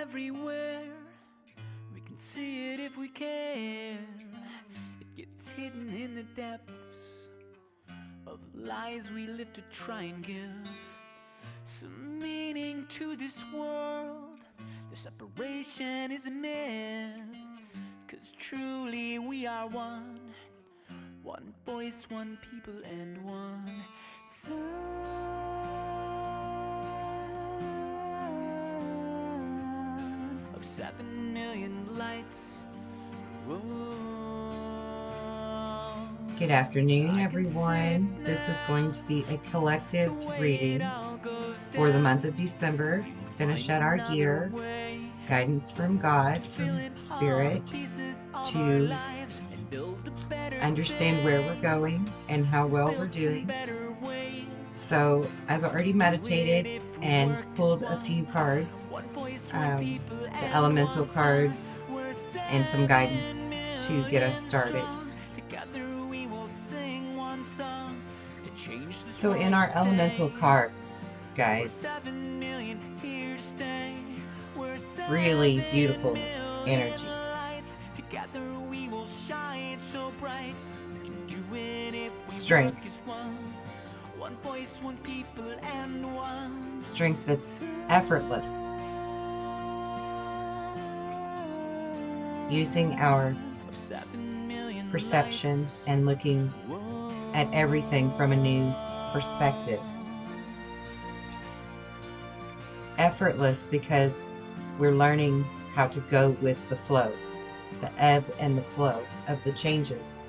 everywhere. We can see it if we care. It gets hidden in the depths of lies we live to try and give some meaning to this world. The separation is a myth, 'cause truly we are one. One voice, one people, and one sun. Of 7 million lights. Whoa. Good afternoon, everyone. This is going to be a collective reading for the month of December. Finish out our year. Guidance from God, from Spirit, to understand where we're going and how well we're doing. So I've already meditated and pulled a few cards, the elemental cards, and some guidance to get us started. So in our elemental cards, guys, really beautiful energy. Strength. Strength that's effortless. Using our perception and looking at everything from a new perspective. Effortless because we're learning how to go with the flow, the ebb and the flow of the changes.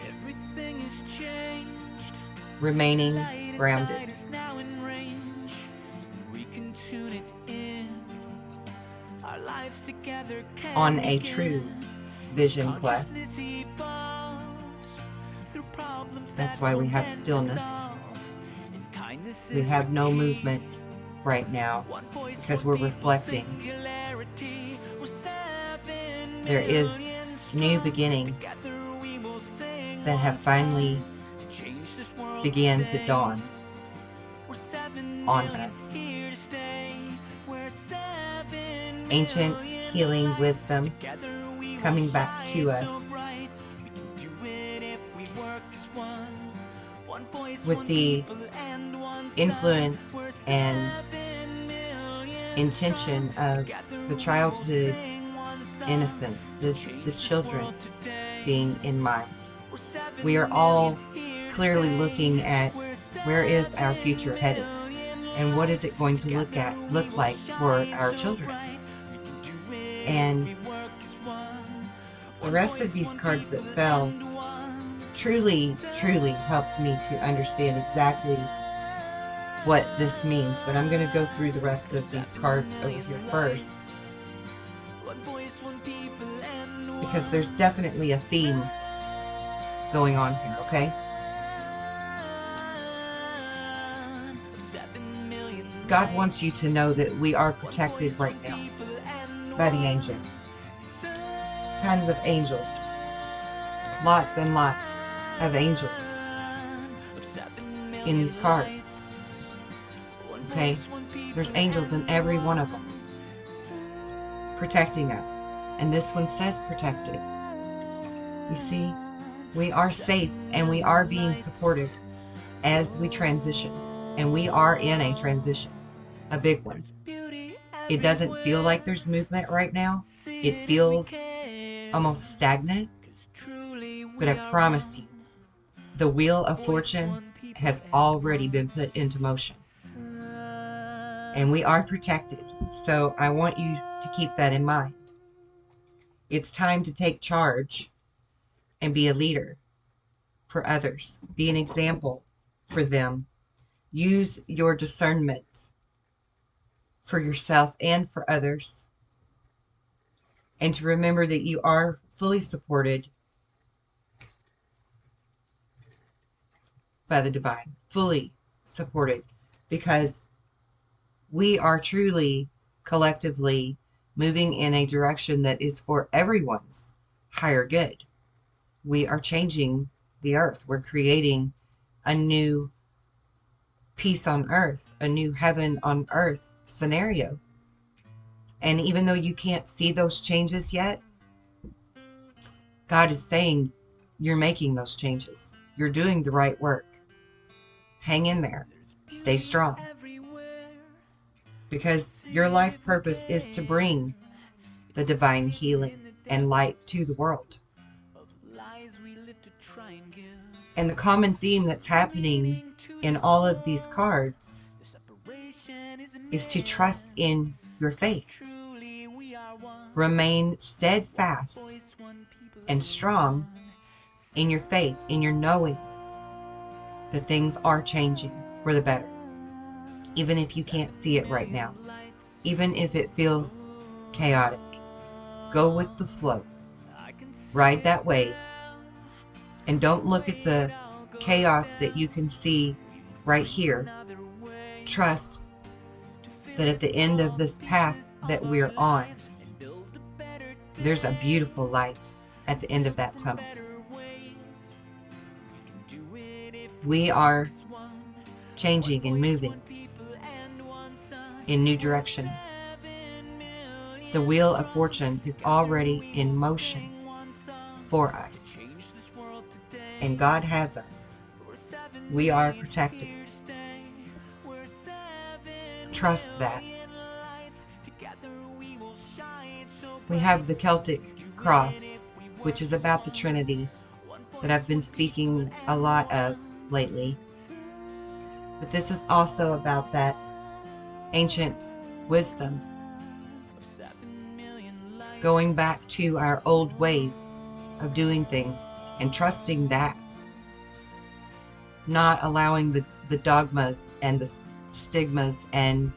Everything is changed. Remaining grounded. On a true vision quest. That's why we have stillness. We have no movement right now because we're reflecting. There is new beginnings that have finally began to dawn on us. Ancient healing wisdom coming back to us with the influence and intention of the childhood innocence, the children being in mind. We are all clearly looking at where is our future headed and what is it going to look like for our children. And the rest of these cards that fell truly helped me to understand exactly what this means. But I'm going to go through the rest of these cards over here first, because there's definitely a theme going on here, okay? God wants you to know that we are protected right now by the angels. Tons of angels. Lots and lots of angels in these cards. Okay? There's angels in every one of them protecting us. And this one says protected. You see, we are safe and we are being supported as we transition. And we are in a transition, a big one. It doesn't feel like there's movement right now. It feels almost stagnant. But I promise you, the wheel of fortune has already been put into motion. And we are protected. So I want you to keep that in mind. It's time to take charge and be a leader for others. Be an example for them. Use your discernment for yourself and for others. And to remember that you are fully supported by the divine. Fully supported. Because we are truly, collectively, moving in a direction that is for everyone's higher good. We are changing the earth. We're creating a new peace on earth, a new heaven on earth, scenario. And even though you can't see those changes yet, God is saying you're making those changes. You're doing the right work. Hang in there. Stay strong. Because your life purpose is to bring the divine healing and light to the world. And the common theme that's happening in all of these cards is to trust in your faith. Remain steadfast and strong in your faith, in your knowing that things are changing for the better. Even if you can't see it right now, even if it feels chaotic, go with the flow. Ride that wave, and don't look at the chaos that you can see right here. Trust that at the end of this path that we're on, there's a beautiful light at the end of that tunnel. We are changing and moving in new directions. The wheel of fortune is already in motion for us, and God has us. We are protected. Trust that. We have the Celtic cross, which is about the Trinity, that I've been speaking a lot of lately. But this is also about that ancient wisdom, going back to our old ways of doing things and trusting that, not allowing the dogmas and the stigmas and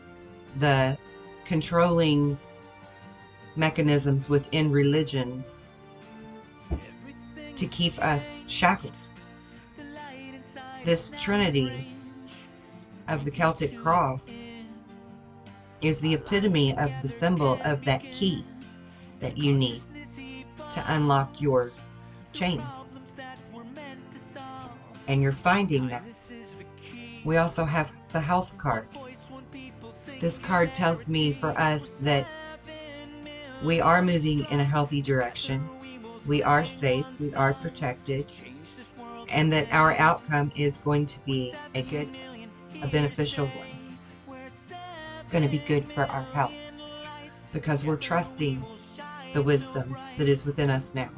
the controlling mechanisms within religions to keep us shackled. This Trinity of the Celtic cross is the epitome of the symbol of that key that you need to unlock your chains. And you're finding that. We also have the health card. This card tells me for us that we are moving in a healthy direction. We are safe, we are protected, and that our outcome is going to be a good, a beneficial one. It's going to be good for our health because we're trusting the wisdom that is within us now.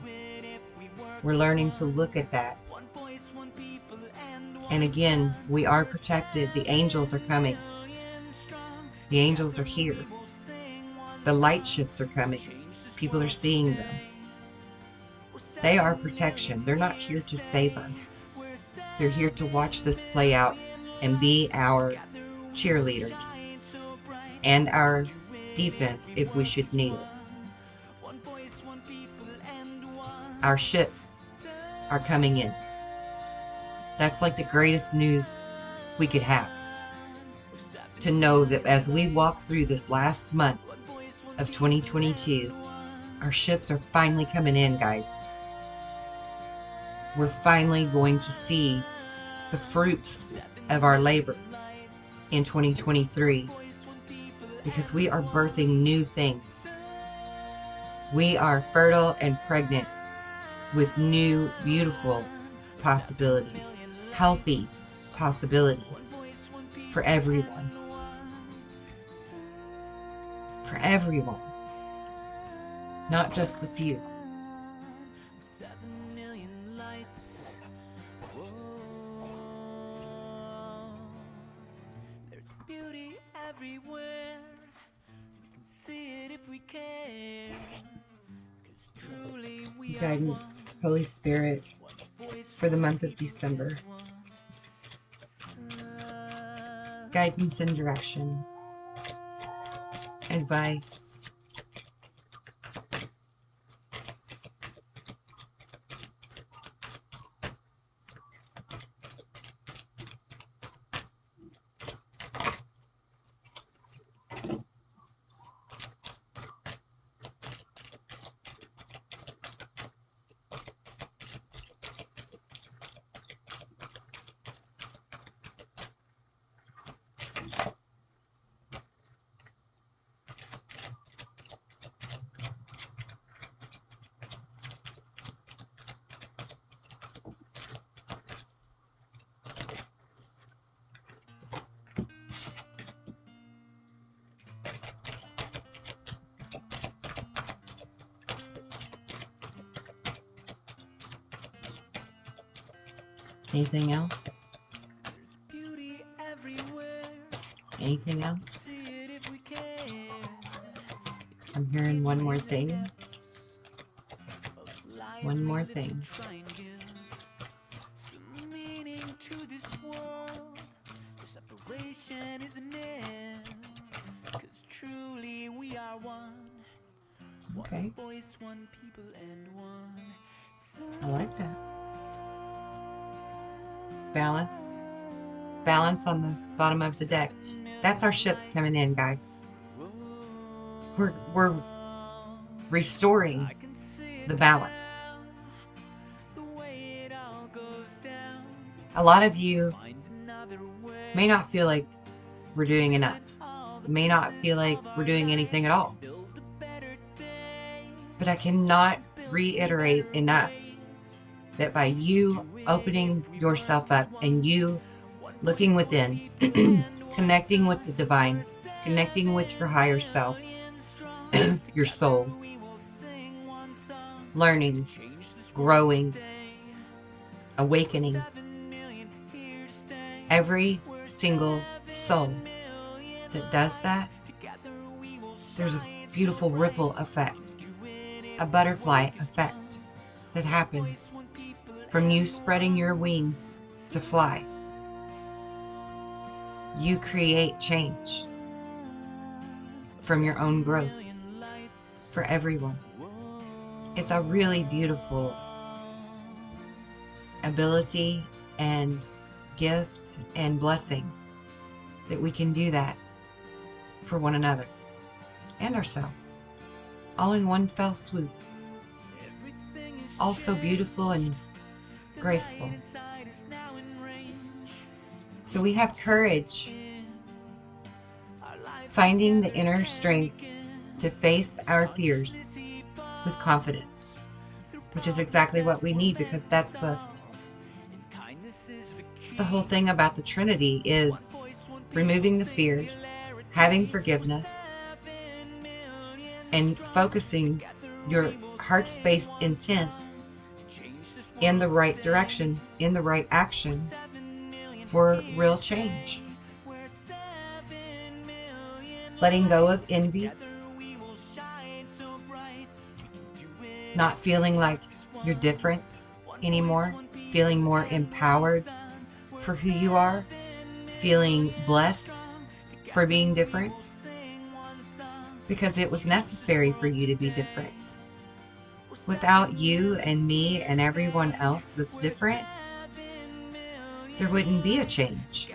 We're learning to look at that. And again, we are protected. The angels are coming. The angels are here. The light ships are coming. People are seeing them. They are protection. They're not here to save us. They're here to watch this play out and be our cheerleaders and our defense if we should need it. Our ships are coming in. That's like the greatest news we could have. To know that as we walk through this last month of 2022, our ships are finally coming in, guys. We're finally going to see the fruits of our labor in 2023 because we are birthing new things. We are fertile and pregnant with new, beautiful possibilities, healthy possibilities for everyone. For everyone, not just the few. There's beauty everywhere. We can see it if we care. 'Cause truly we Guidance, Holy Spirit, for the month of December. Guidance and direction. Advice. Anything else? There's beauty everywhere. Anything else? See it if we can. I'm hearing one more thing. Lies One we more live to thing. try and give some meaning to this world. The separation is a myth, 'cause truly we are one. Okay. One voice, one people, and one sun. I like that. Balance. Balance on the bottom of the deck. That's our ships coming in, guys. We're restoring I can see the it balance. now, the way it all goes down. A lot of you Find another way. may not feel like we're doing enough. May not feel like we're doing anything at all. Build a better day. But I cannot reiterate enough that by you opening yourself up and you looking within, connecting with the divine, connecting with your higher self, your soul, learning, growing, awakening, every single soul that does that, there's a beautiful ripple effect, a butterfly effect that happens from you spreading your wings to fly. You create change from your own growth for everyone. It's a really beautiful ability and gift and blessing that we can do that for one another and ourselves, all in one fell swoop. All so beautiful and graceful. So we have courage, finding the inner strength to face our fears with confidence, which is exactly what we need, because that's the whole thing about the Trinity is removing the fears, having forgiveness, and focusing your heart space intent in the right direction, in the right action for real change. Letting go of envy, not feeling like you're different anymore, feeling more empowered for who you are, feeling blessed for being different, because it was necessary for you to be different. Without you and me and everyone else that's different, there wouldn't be a change.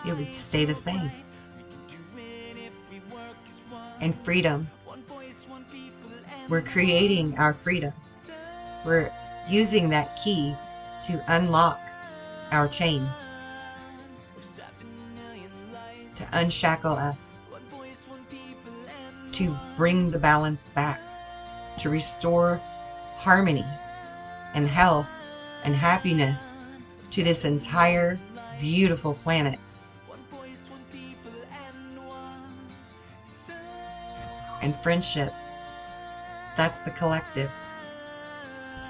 It would stay the same. And freedom. We're creating our freedom. We're using that key to unlock our chains, to unshackle us, to bring the balance back, to restore harmony and health and happiness to this entire beautiful planet. And friendship, that's the collective.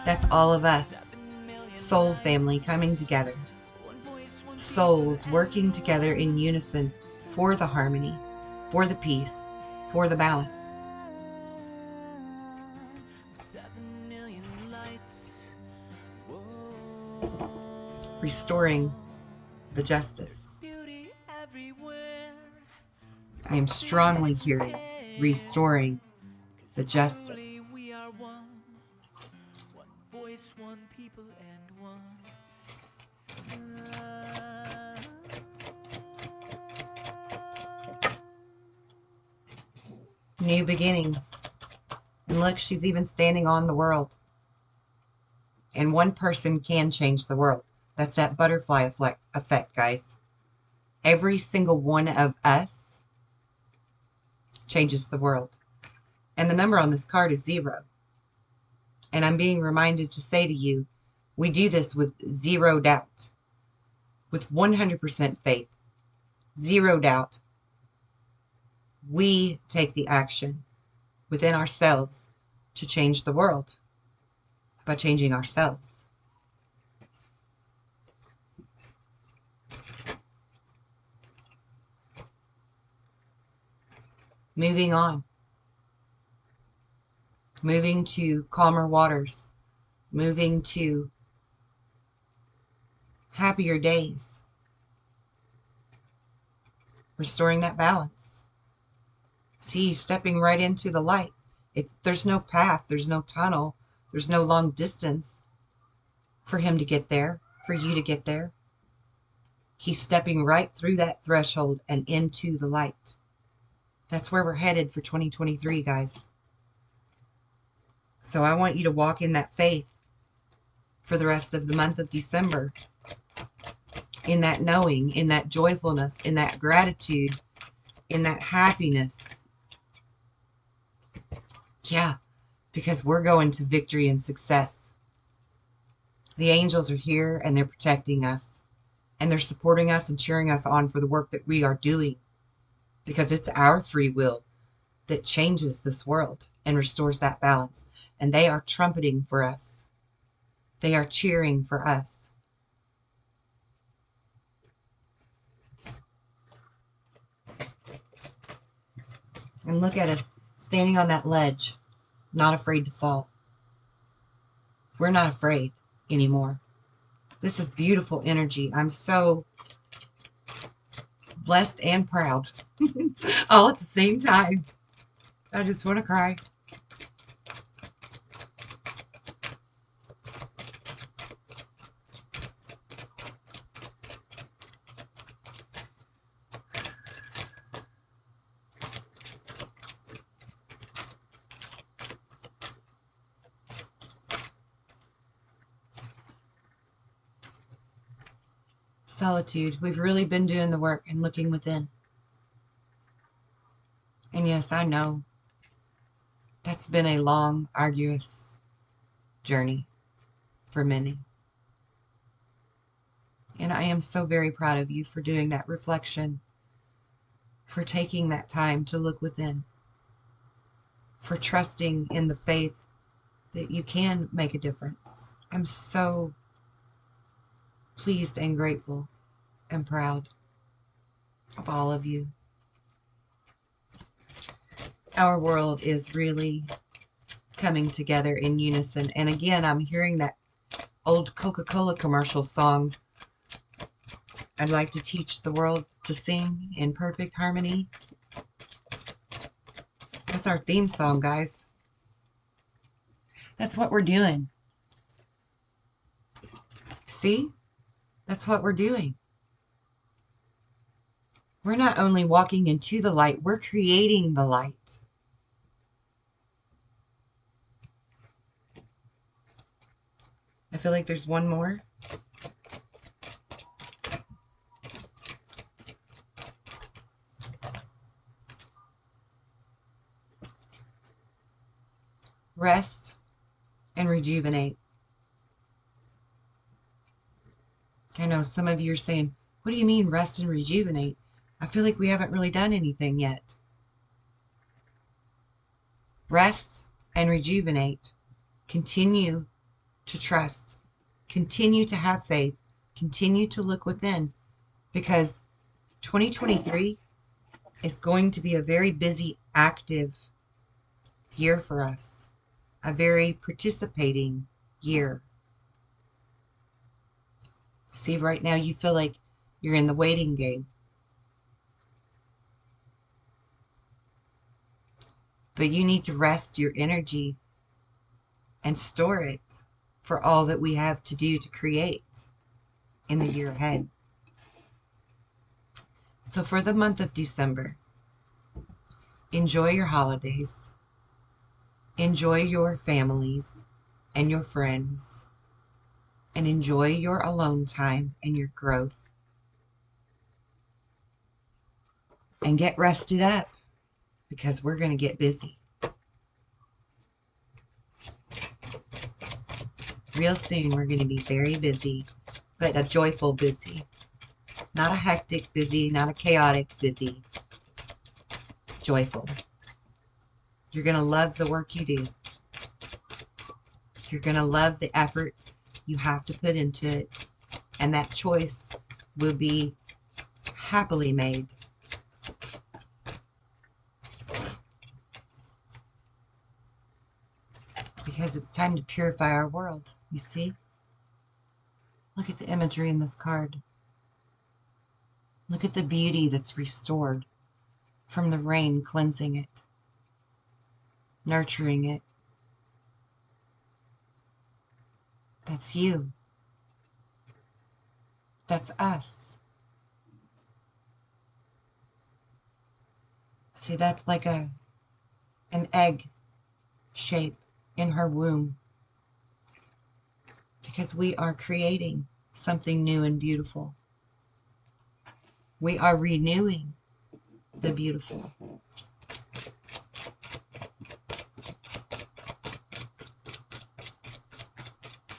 That's all of us. Soul family coming together. Souls working together in unison for the harmony, for the peace, for the balance. Restoring the justice. I am strongly hearing restoring the justice. New beginnings. And look, she's even standing on the world. And one person can change the world. That's that butterfly effect, guys. Every single one of us changes the world. And the number on this card is 0. And I'm being reminded to say to you, we do this with 0 doubt, with 100% faith, 0 doubt. We take the action within ourselves to change the world by changing ourselves. moving on, moving to calmer waters, moving to happier days, restoring that balance. See, stepping right into the light. There's no path, there's no tunnel, there's no long distance for him to get there, for you to get there. He's stepping right through that threshold and into the light. That's where we're headed for 2023, guys. So I want you to walk in that faith for the rest of the month of December, in that knowing, in that joyfulness, in that gratitude, in that happiness. Yeah, because we're going to victory and success. The angels are here and they're protecting us, and they're supporting us and cheering us on for the work that we are doing, because it's our free will that changes this world and restores that balance. And they are trumpeting for us. They are cheering for us. And look at us standing on that ledge, not afraid to fall. We're not afraid anymore. This is beautiful energy. I'm so blessed and proud all at the same time. I just want to cry. Solitude. We've really been doing the work and looking within. And yes, I know that's been a long, arduous journey for many. And I am so very proud of you for doing that reflection, for taking that time to look within, for trusting in the faith that you can make a difference. I'm so pleased and grateful and proud of all of you. Our world is really coming together in unison. And again, I'm hearing that old Coca-Cola commercial song, I'd like to teach the world to sing in perfect harmony. That's our theme song, guys. That's what we're doing. See? That's what we're doing. We're not only walking into the light, we're creating the light. I feel like there's one more. Rest and rejuvenate. I know some of you are saying, what do you mean rest and rejuvenate? I feel like we haven't really done anything yet. Rest and rejuvenate. Continue to trust. Continue to have faith. Continue to look within, because 2023 is going to be a very busy, active year for us. A very participating year. See, right now you feel like you're in the waiting game. But you need to rest your energy and store it for all that we have to do to create in the year ahead. So for the month of December, enjoy your holidays. Enjoy your families and your friends. And enjoy your alone time and your growth. And get rested up, because we're going to get busy. Real soon we're going to be very busy, but a joyful busy. Not a hectic busy, not a chaotic busy. Joyful. You're going to love the work you do. You're going to love the effort you have to put into it. And that choice will be happily made. because it's time to purify our world. You see? Look at the imagery in this card. Look at the beauty that's restored from the rain cleansing it, nurturing it. That's you. That's us. See, that's like an egg shape in her womb, because we are creating something new and beautiful. We are renewing the beautiful.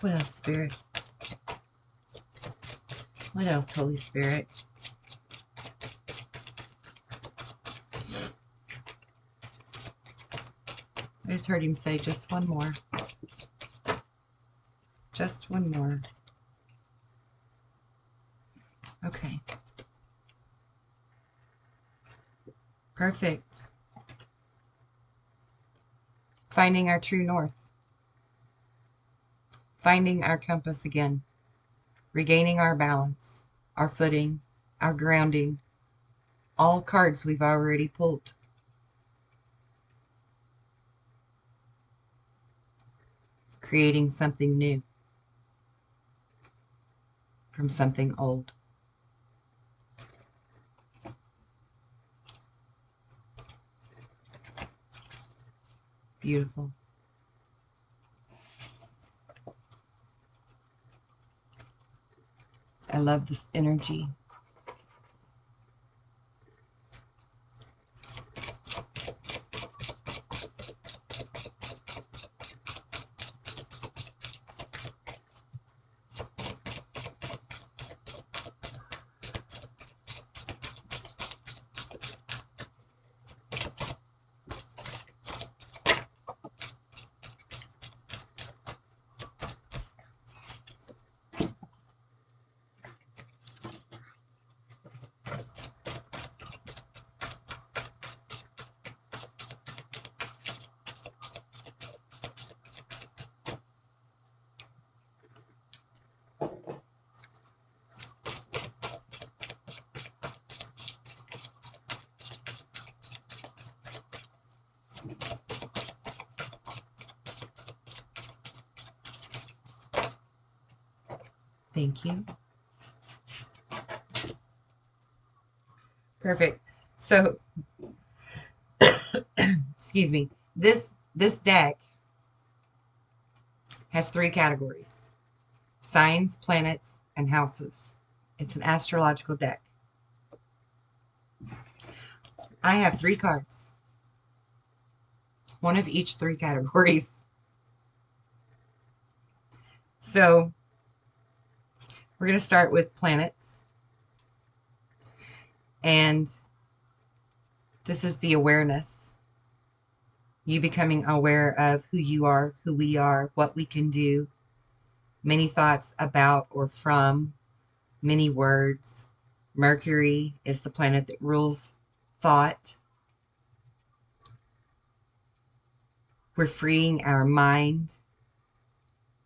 What else, Spirit? What else, Holy Spirit? I just heard him say just one more. Just one more. Okay. Perfect. Finding our true north. Finding our compass again. Regaining our balance, our footing, our grounding. All cards we've already pulled. Creating something new from something old. Beautiful. I love this energy. Thank you. Perfect. So, excuse me. This deck has 3 categories: signs, planets, and houses. It's an astrological deck. I have 3 cards, one of each 3 categories. So we're going to start with planets. And this is the awareness. You becoming aware of who you are, who we are, what we can do. Many thoughts about or from, many words. Mercury is the planet that rules thought. We're freeing our mind.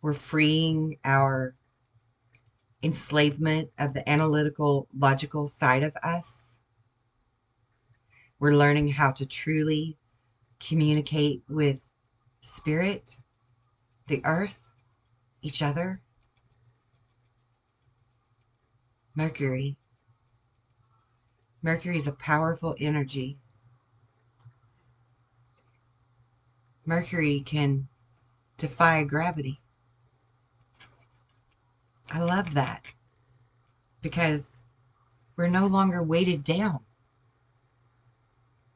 We're freeing our enslavement of the analytical, logical side of us. We're learning how to truly communicate with spirit, the earth, each other. Mercury. Mercury is a powerful energy. Mercury can defy gravity. I love that, because we're no longer weighted down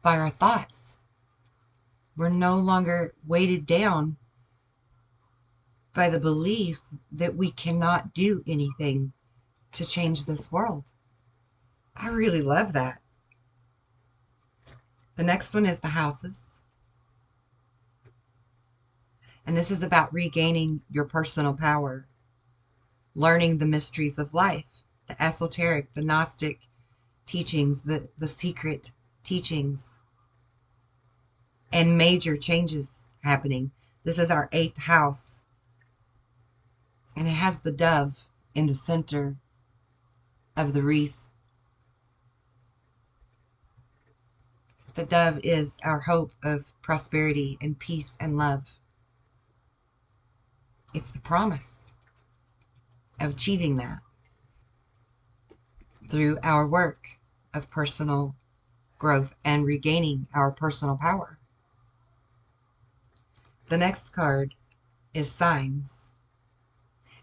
by our thoughts. We're no longer weighted down by the belief that we cannot do anything to change this world. I really love that. The next one is the houses. And this is about regaining your personal power, learning the mysteries of life, the esoteric, the Gnostic teachings, the secret teachings, and major changes happening. This is our 8th house. And it has the dove in the center of the wreath. The dove is our hope of prosperity and peace and love. It's the promise of achieving that through our work of personal growth and regaining our personal power. The next card is signs.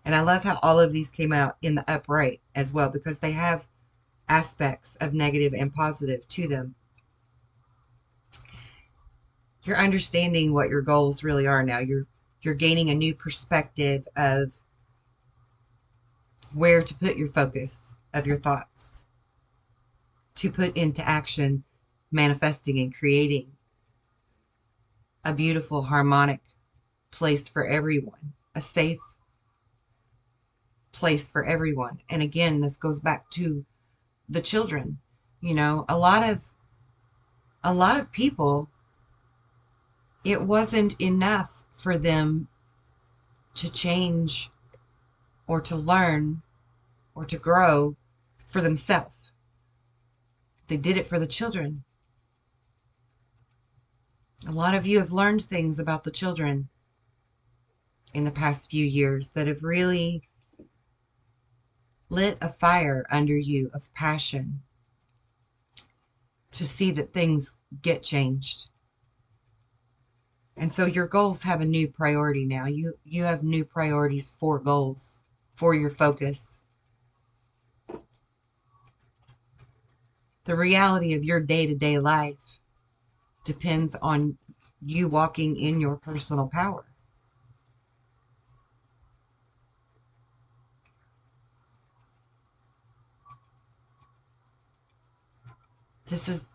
And I love how all of these came out in the upright as well, because they have aspects of negative and positive to them. You're understanding what your goals really are now. You're gaining a new perspective of where to put your focus of your thoughts, to put into action, manifesting and creating a beautiful, harmonic place for everyone, a safe place for everyone. And again, this goes back to the children. You know, a lot of people, it wasn't enough for them to change or to learn or to grow for themselves. They did it for the children. A lot of you have learned things about the children in the past few years that have really lit a fire under you of passion to see that things get changed. And so your goals have a new priority now. You have new priorities for goals, for your focus. The reality of your day-to-day life depends on you walking in your personal power. This is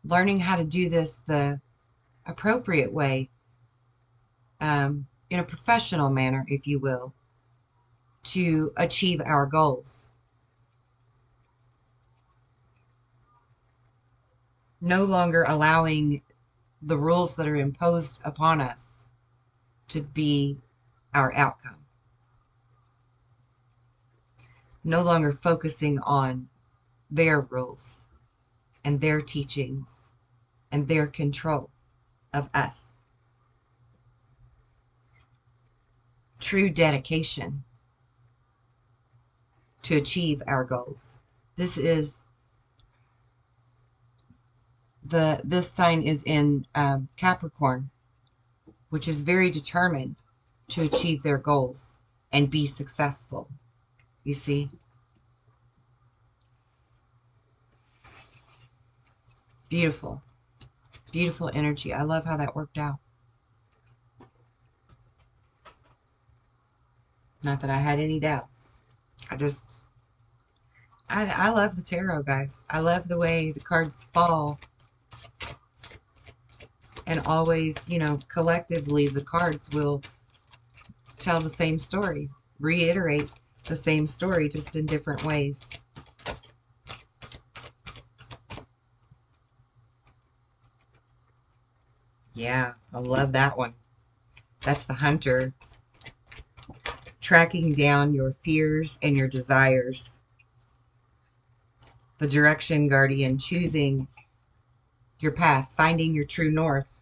learning how to do this the appropriate way, in a professional manner, if you will, to achieve our goals. No longer allowing the rules that are imposed upon us to be our outcome. No longer focusing on their rules and their teachings and their control of us. True dedication to achieve our goals. This sign is in Capricorn, which is very determined to achieve their goals and be successful. You see? Beautiful. Beautiful energy. I love how that worked out. Not that I had any doubts. I love the tarot, guys. I love the way the cards fall. And always, you know, collectively, the cards will tell the same story, reiterate the same story, just in different ways. Yeah, I love that one. That's the Hunter. Tracking down your fears and your desires. The Direction Guardian, choosing your path, finding your true north,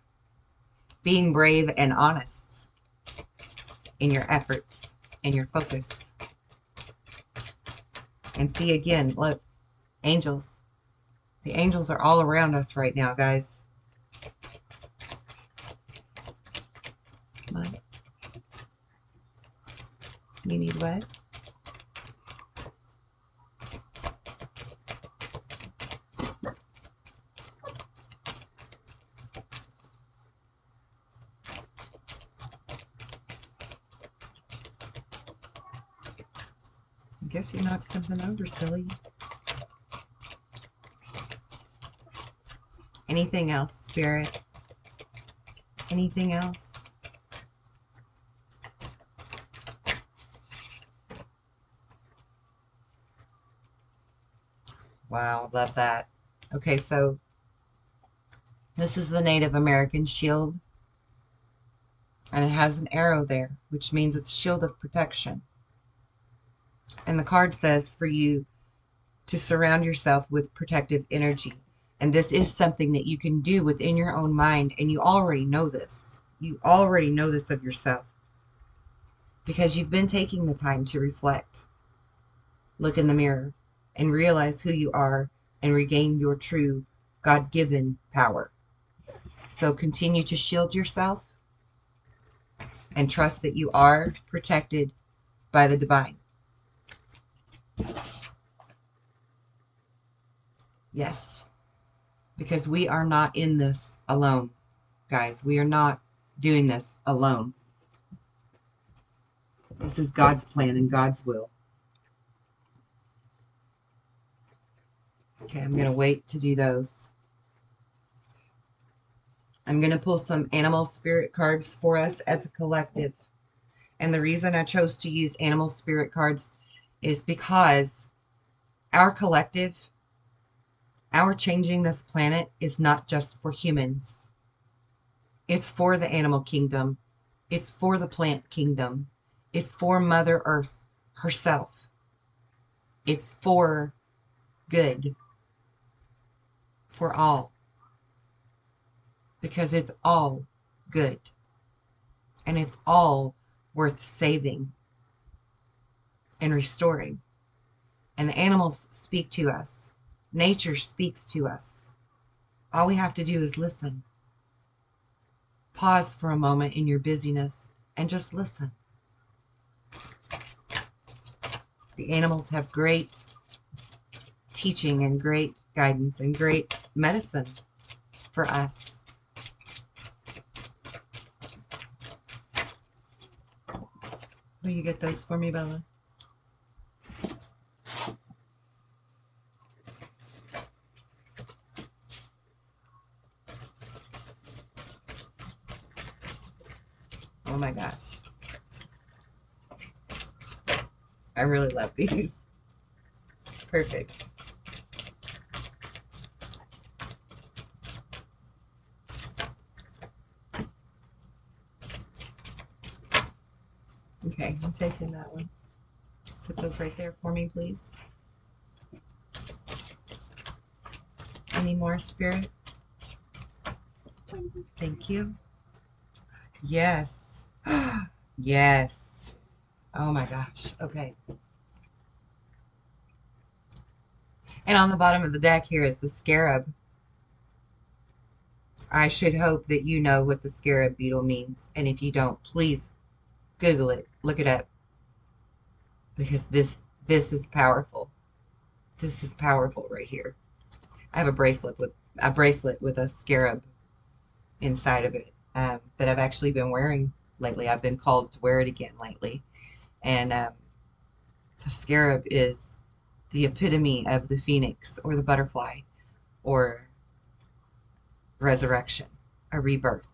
being brave and honest in your efforts and your focus. And see, again, look, angels. The angels are all around us right now, guys. What? You need what? I guess you knocked something over, silly. Anything else, Spirit? Anything else? Wow, love that. Okay, so this is the Native American shield. And it has an arrow there, which means it's a shield of protection. And the card says for you to surround yourself with protective energy. And this is something that you can do within your own mind. And you already know this. You already know this of yourself. Because you've been taking the time to reflect, look in the mirror, and realize who you are and regain your true God-given power. So continue to shield yourself and trust that you are protected by the divine. Yes, because we are not in this alone, guys. We are not doing this alone. This is God's plan and God's will. Okay, I'm going to wait to do those. I'm going to pull some animal spirit cards for us as a collective. And the reason I chose to use animal spirit cards is because our collective, our changing this planet is not just for humans. It's for the animal kingdom. It's for the plant kingdom. It's for Mother Earth herself. It's for good. For all. Because it's all good. And it's all worth saving and restoring. And the animals speak to us. Nature speaks to us. All we have to do is listen. Pause for a moment in your busyness and just listen. The animals have great teaching and great guidance and great medicine for us. Will you get those for me, Bella? Oh my gosh. I really love these. Perfect. Okay, I'm taking that one. Set those right there for me, please. Any more, Spirit? Thank you. Yes. Yes. Oh my gosh. Okay. And on the bottom of the deck here is the scarab. I should hope that you know what the scarab beetle means. And if you don't, please Google it. Look it up. Because this is powerful. This is powerful right here. I have a bracelet with a scarab inside of it that I've actually been wearing lately. I've been called to wear it again lately. And the scarab is the epitome of the phoenix or the butterfly or resurrection, a rebirth.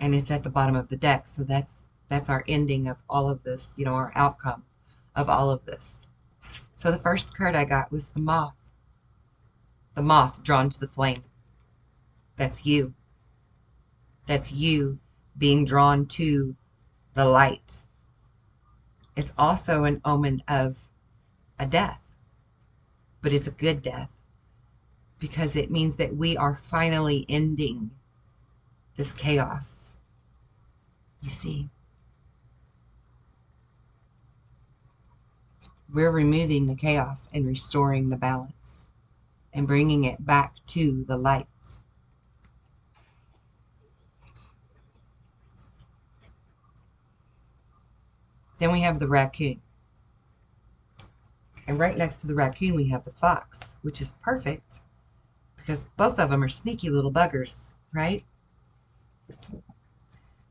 And it's at the bottom of the deck. So that's our ending of all of this, you know, our outcome of all of this. So the first card I got was the moth. The moth drawn to the flame. That's you. That's you being drawn to the light. It's also an omen of a death, but it's a good death because it means that we are finally ending this chaos. You see, we're removing the chaos and restoring the balance and bringing it back to the light. Then we have the raccoon. And right next to the raccoon, we have the fox, which is perfect because both of them are sneaky little buggers, right?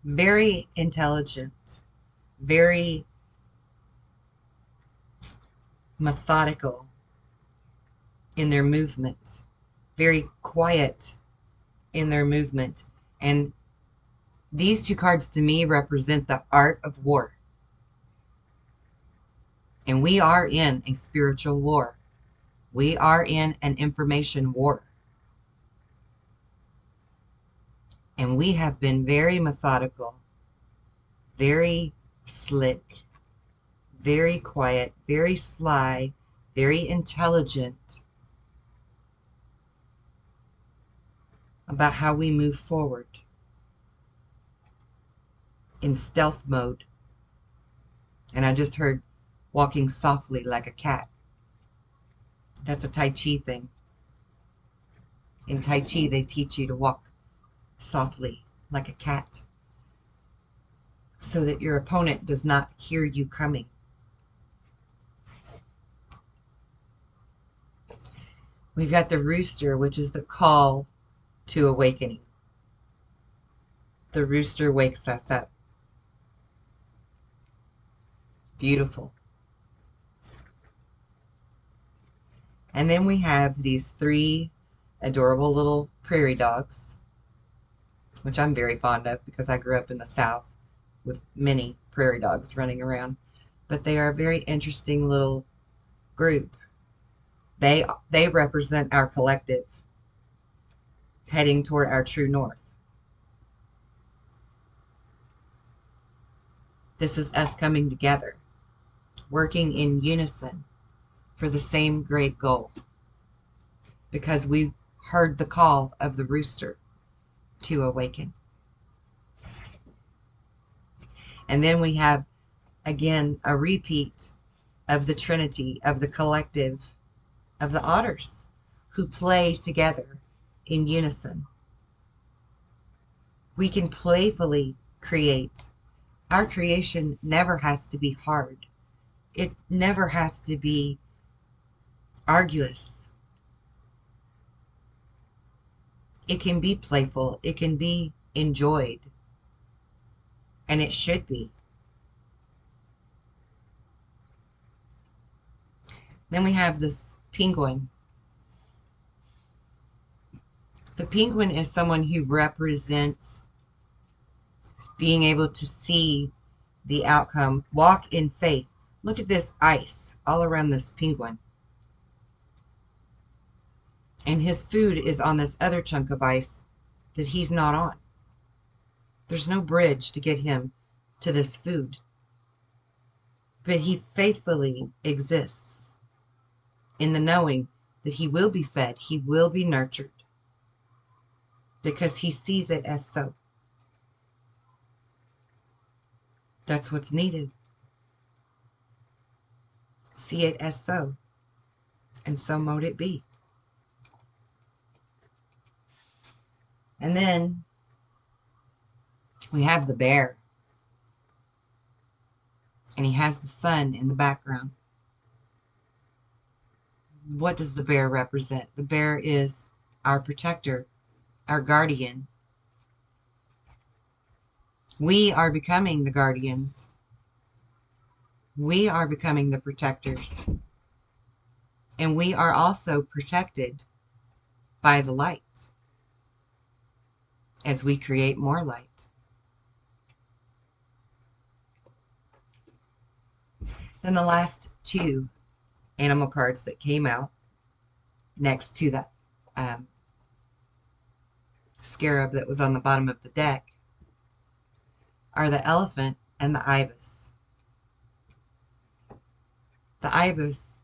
Very intelligent, very methodical in their movement, very quiet in their movement. And these two cards to me represent the art of war. And we are in a spiritual war. We are in an information war. And we have been very methodical, very slick, very quiet, very sly, very intelligent about how we move forward in stealth mode. And I just heard walking softly like a cat. That's a Tai Chi thing. In Tai Chi, they teach you to walk softly like a cat so that your opponent does not hear you coming. We've got the rooster, which is the call to awakening. The rooster wakes us up. Beautiful. And then we have these 3 adorable little prairie dogs, which I'm very fond of because I grew up in the South with many prairie dogs running around. But they are a very interesting little group. They represent our collective heading toward our true north. This is us coming together, working in unison for the same great goal, because we heard the call of the rooster to awaken. And then we have, again, a repeat of the Trinity, of the collective, of the otters who play together in unison. We can playfully create. Our creation never has to be hard. It never has to be arduous. It can be playful. It can be enjoyed. And it should be. Then we have this penguin. The penguin is someone who represents being able to see the outcome, walk in faith. Look at this ice all around this penguin. And his food is on this other chunk of ice that he's not on. There's no bridge to get him to this food. But he faithfully exists in the knowing that he will be fed, he will be nurtured, because he sees it as so. That's what's needed. See it as so, and so mote it be. And then we have the bear. And he has the sun in the background. What does the bear represent? The bear is our protector, our guardian. We are becoming the guardians. We are becoming the protectors. And we are also protected by the light as we create more light. Then the last 2 animal cards that came out next to that scarab that was on the bottom of the deck are the elephant and the ibis. The ibis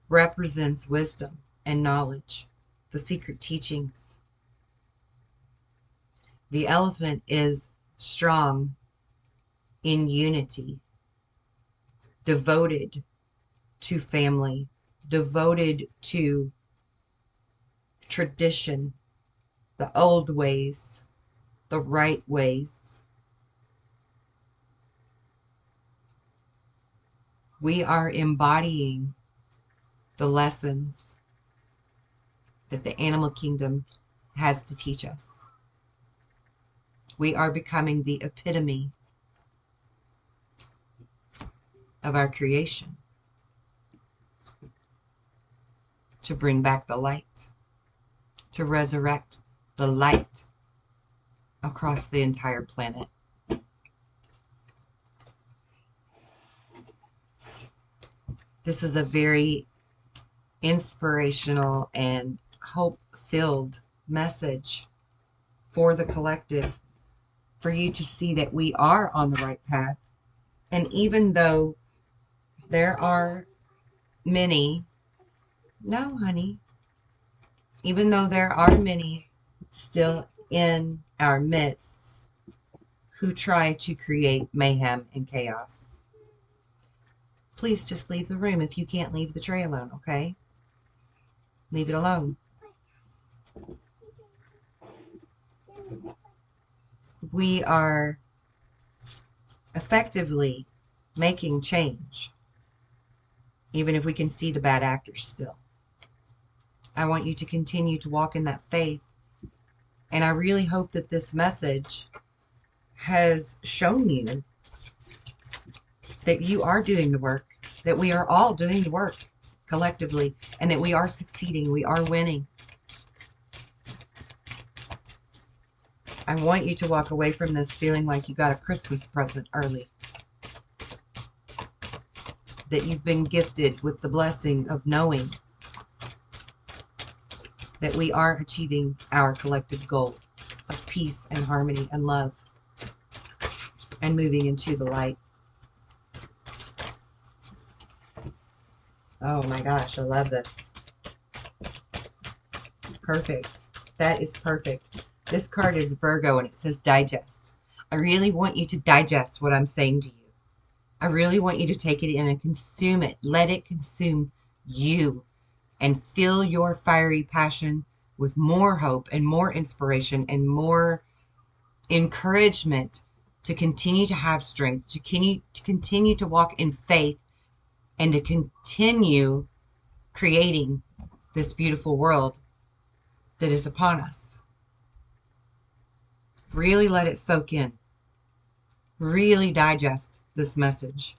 represents wisdom and knowledge, the secret teachings. The elephant is strong in unity, devoted to family, devoted to tradition, the old ways, the right ways. We are embodying the lessons that the animal kingdom has to teach us. We are becoming the epitome of our creation to bring back the light, to resurrect the light across the entire planet. This is a very inspirational and hope-filled message for the collective for you to see that we are on the right path. And even though there are many, no, honey, even though there are many still in our midst who try to create mayhem and chaos, please just leave the room if you can't leave the tray alone, okay? Leave it alone. We are effectively making change, even if we can see the bad actors still. I want you to continue to walk in that faith. And I really hope that this message has shown you that you are doing the work, that we are all doing the work collectively, and that we are succeeding, we are winning. I want you to walk away from this feeling like you got a Christmas present early. That you've been gifted with the blessing of knowing that we are achieving our collective goal of peace and harmony and love and moving into the light. Oh my gosh, I love this. Perfect. That is perfect. This card is Virgo and it says digest. I really want you to digest what I'm saying to you. I really want you to take it in and consume it. Let it consume you and fill your fiery passion with more hope and more inspiration and more encouragement to continue to have strength, to continue to walk in faith, and to continue creating this beautiful world that is upon us. Really let it soak in. Really digest this message.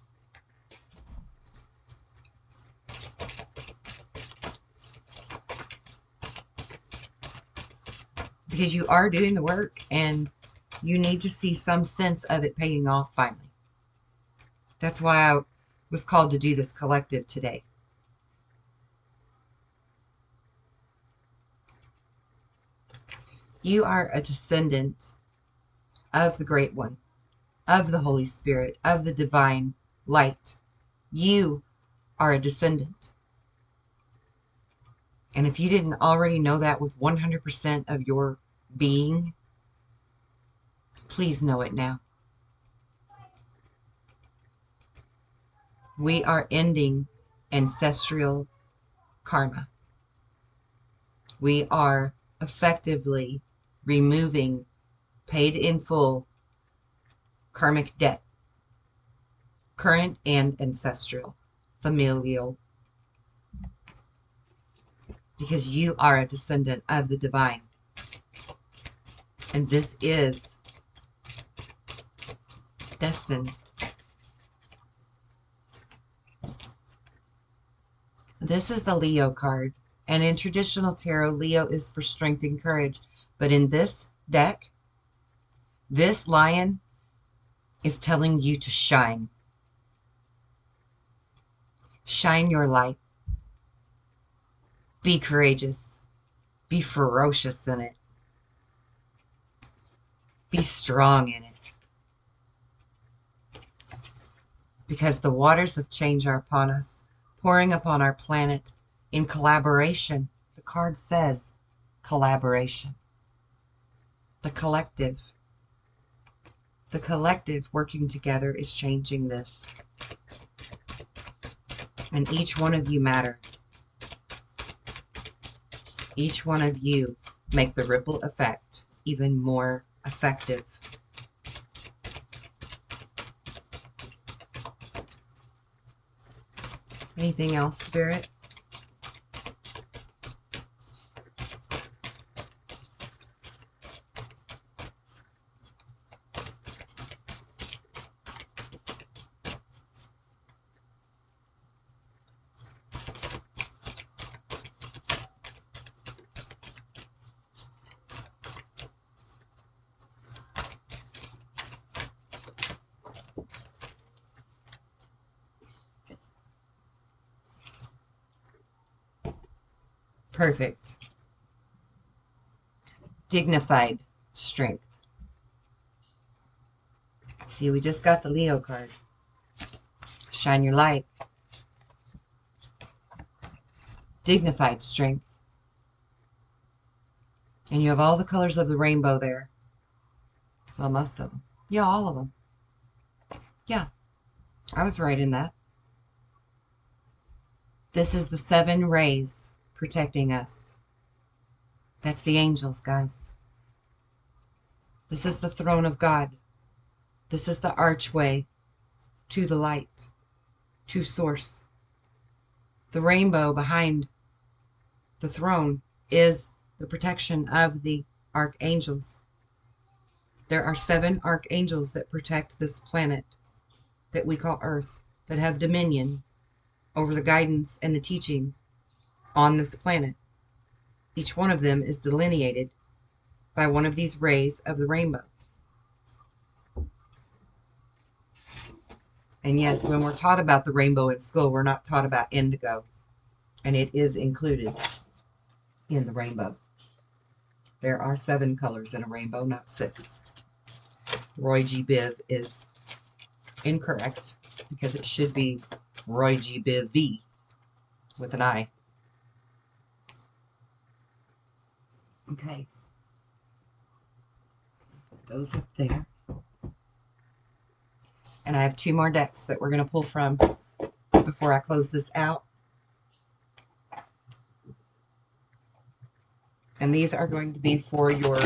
Because you are doing the work and you need to see some sense of it paying off finally. That's why I was called to do this collective today. You are a descendant of the Great One, of the Holy Spirit, of the divine light. You are a descendant. And if you didn't already know that with 100% of your being, please know it now. We are ending ancestral karma. We are effectively removing paid in full karmic debt, current and ancestral, familial, because you are a descendant of the divine. And this is destined. This is a Leo card. And in traditional tarot, Leo is for strength and courage. But in this deck, this lion is telling you to shine. Shine your light. Be courageous. Be ferocious in it. Be strong in it. Because the waters of change are upon us, pouring upon our planet in collaboration. The card says collaboration. The collective working together is changing this. And each one of you matter. Each one of you make the ripple effect even more effective. Anything else, Spirit? Perfect. Dignified strength. See, we just got the Leo card. Shine your light. Dignified strength. And you have all the colors of the rainbow there. Well, most of them. Yeah, all of them. Yeah, I was right in that. This is the 7 rays protecting us. That's the angels, guys. This is the throne of God. This is the archway to the light, to source. The rainbow behind the throne is the protection of the archangels. There are 7 archangels that protect this planet that we call Earth, that have dominion over the guidance and the teaching on this planet. Each one of them is delineated by one of these rays of the rainbow. And yes, when we're taught about the rainbow in school, we're not taught about indigo. And it is included in the rainbow. There are 7 colors in a rainbow, not 6. Roy G. Biv is incorrect because it should be Roy G. Biv V with an I. Okay. Put those up there. And I have 2 more decks that we're going to pull from before I close this out. And these are going to be for your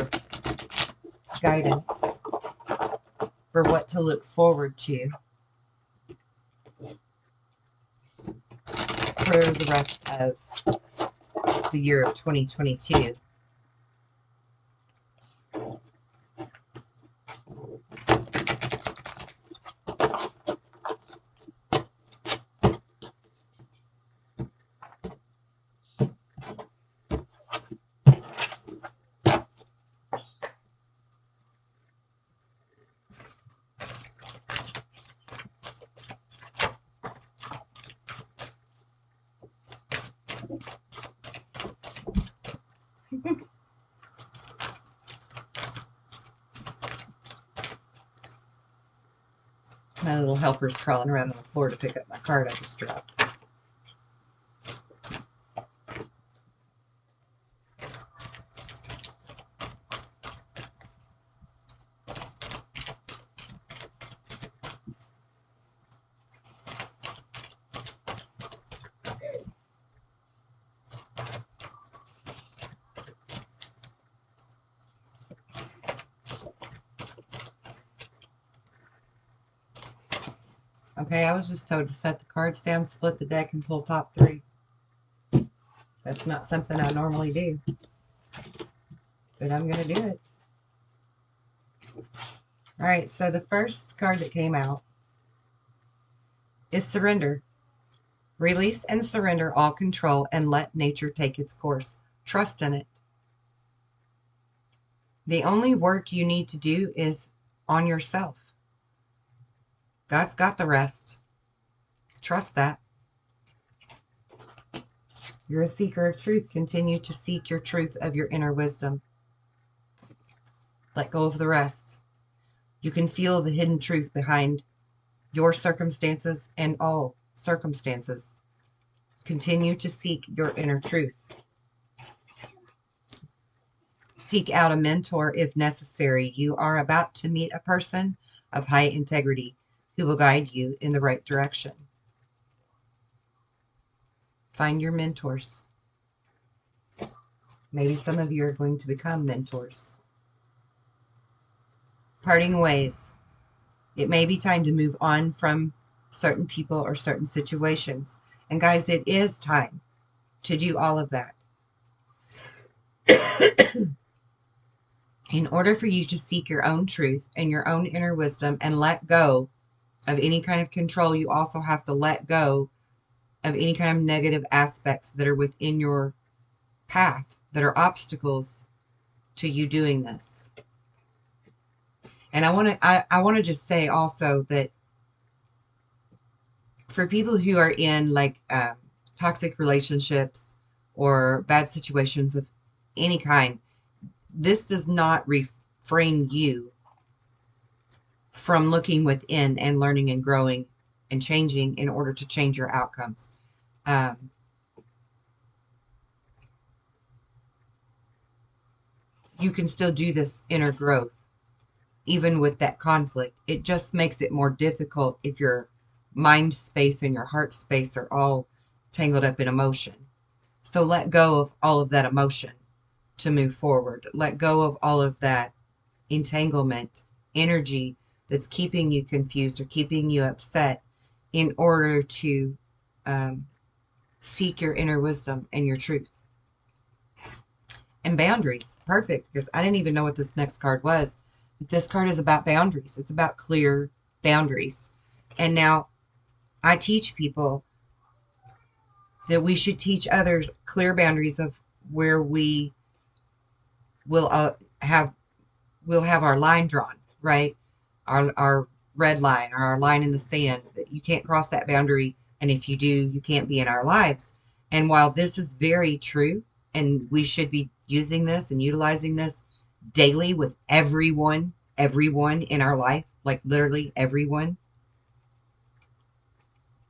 guidance for what to look forward to for the rest of the year of 2022. My little helper's crawling around on the floor to pick up my card I just dropped. Okay, I was just told to set the cards down, split the deck, and pull top 3. That's not something I normally do, but I'm going to do it. All right, so the first card that came out is surrender. Release and surrender all control and let nature take its course. Trust in it. The only work you need to do is on yourself. God's got the rest. Trust that. You're a seeker of truth. Continue to seek your truth of your inner wisdom. Let go of the rest. You can feel the hidden truth behind your circumstances and all circumstances. Continue to seek your inner truth. Seek out a mentor if necessary. You are about to meet a person of high integrity who will guide you in the right direction. Find your mentors. Maybe some of you are going to become mentors. Parting ways. It may be time to move on from certain people or certain situations. And guys, it is time to do all of that. In order for you to seek your own truth and your own inner wisdom and let go of any kind of control, you also have to let go of any kind of negative aspects that are within your path, that are obstacles to you doing this. And I want to just say also that for people who are in like toxic relationships or bad situations of any kind, this does not refrain you from looking within and learning and growing and changing in order to change your outcomes. You can still do this inner growth even with that conflict. It just makes it more difficult if your mind space and your heart space are all tangled up in emotion. So let go of all of that emotion to move forward. Let go of all of that entanglement energy that's keeping you confused or keeping you upset in order to seek your inner wisdom and your truth. And boundaries. Perfect, because I didn't even know what this next card was. This card is about boundaries. It's about clear boundaries. And now I teach people that we should teach others clear boundaries of where we will have our line drawn, right? Our red line or our line in the sand, that you can't cross that boundary, and if you do, you can't be in our lives. And while this is very true, and we should be using this and utilizing this daily with everyone in our life, like literally everyone,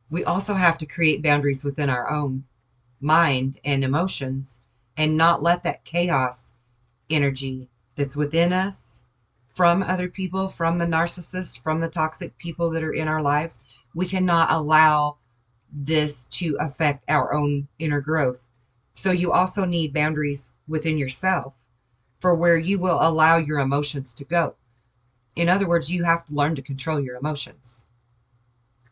we also have to create boundaries within our own mind and emotions and not let that chaos energy that's within us from other people, from the narcissists, from the toxic people that are in our lives, we cannot allow this to affect our own inner growth. So you also need boundaries within yourself for where you will allow your emotions to go. In other words, you have to learn to control your emotions.